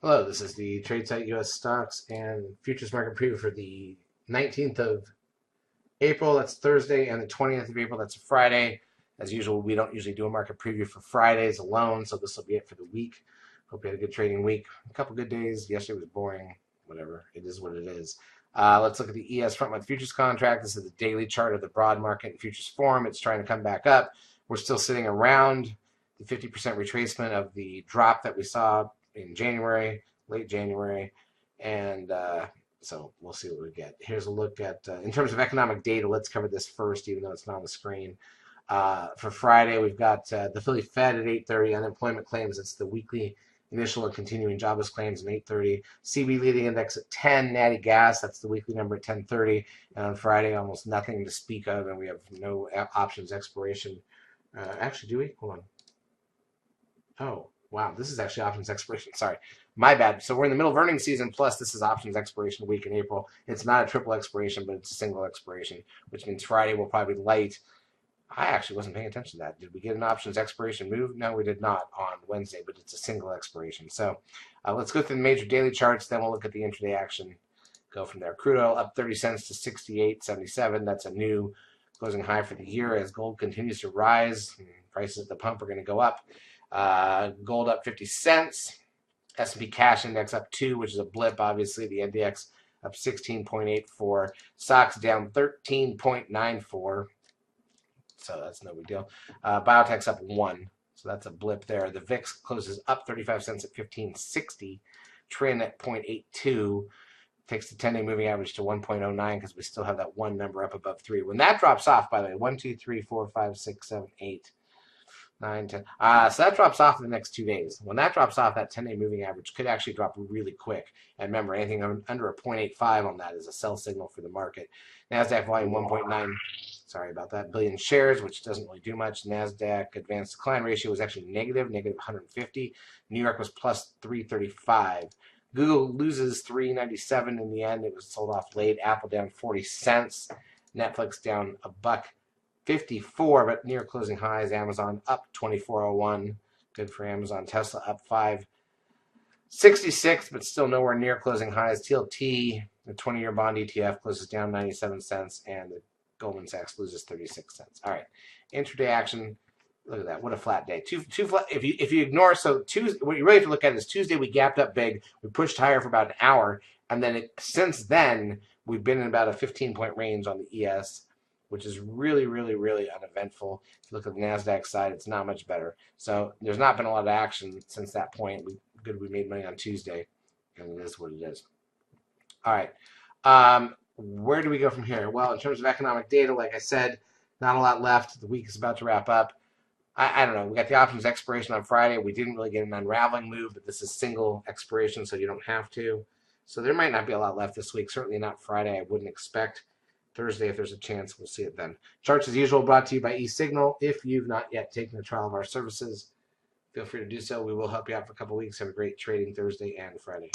Hello, this is the Tradesight U.S. Stocks and Futures Market Preview for the 19th of April, that's Thursday, and the 20th of April, that's Friday. As usual, we don't usually do a market preview for Fridays alone, so this will be it for the week. Hope you had a good trading week. A couple good days. Yesterday was boring. Whatever. It is what it is. Let's look at the ES front month futures contract. This is the daily chart of the broad market and futures form. It's trying to come back up. We're still sitting around the 50% retracement of the drop that we saw in January, late January, and so we'll see what we get. Here's a look at, in terms of economic data, let's cover this first, even though it's not on the screen. For Friday, we've got the Philly Fed at 8:30, unemployment claims. It's the weekly initial and continuing jobless claims at 8:30. CB leading index at 10, natty gas, that's the weekly number at 10:30. And on Friday, almost nothing to speak of, and we have no options expiration. Actually, do we? Hold on. Oh, wow, this is actually options expiration. Sorry, my bad. So we're in the middle of earnings season, plus this is options expiration week in April. It's not a triple expiration, but it's a single expiration, which means Friday will probably be light. I actually wasn't paying attention to that. Did we get an options expiration move? No, we did not on Wednesday, but it's a single expiration. So let's go through the major daily charts, then we'll look at the intraday action. Go from there. Crude oil up 30 cents to 68.77. That's a new closing high for the year as gold continues to rise. Prices at the pump are going to go up. Gold up 50 cents. S&P cash index up 2, which is a blip, obviously. The NDX up 16.84. Stocks down 13.94. So that's no big deal. Biotech's up 1. So that's a blip there. The VIX closes up 35 cents at 15.60. Trend at 0.82. Takes the 10-day moving average to 1.09 because we still have that one number up above 3. When that drops off, by the way, 1, 2, 3, 4, 5, 6, 7, 8, 9, 10. So that drops off in the next 2 days. When that drops off, that 10-day moving average could actually drop really quick. And remember, anything under a 0.85 on that is a sell signal for the market. NASDAQ volume 1.9, sorry about that, billion shares, which doesn't really do much. NASDAQ advanced decline ratio was actually negative 150. New York was plus 335. Google loses 397 in the end. It was sold off late. Apple down 40 cents. Netflix down $1.54, but near closing highs. Amazon up 24.01. Good for Amazon. Tesla up 5.66, but still nowhere near closing highs. TLT, the 20-year bond ETF, closes down 97 cents, and the Goldman Sachs loses 36 cents. All right, intraday action. Look at that. What a flat day. Two flat. If you ignore, so Tuesday, what you really have to look at is Tuesday we gapped up big. We pushed higher for about an hour, and then since then we've been in about a 15-point range on the ES, which is really, really, really uneventful. If you look at the NASDAQ side, it's not much better. So there's not been a lot of action since that point. We made money on Tuesday, and it is what it is. All right. Where do we go from here? Well, in terms of economic data, like I said, not a lot left. The week is about to wrap up. I don't know. We got the options expiration on Friday. We didn't really get an unraveling move, but this is single expiration, so you don't have to. So there might not be a lot left this week. Certainly not Friday. I wouldn't expect. Thursday, if there's a chance, we'll see it then. Charts, as usual, brought to you by eSignal. If you've not yet taken a trial of our services, feel free to do so. We will help you out for a couple weeks. Have a great trading Thursday and Friday.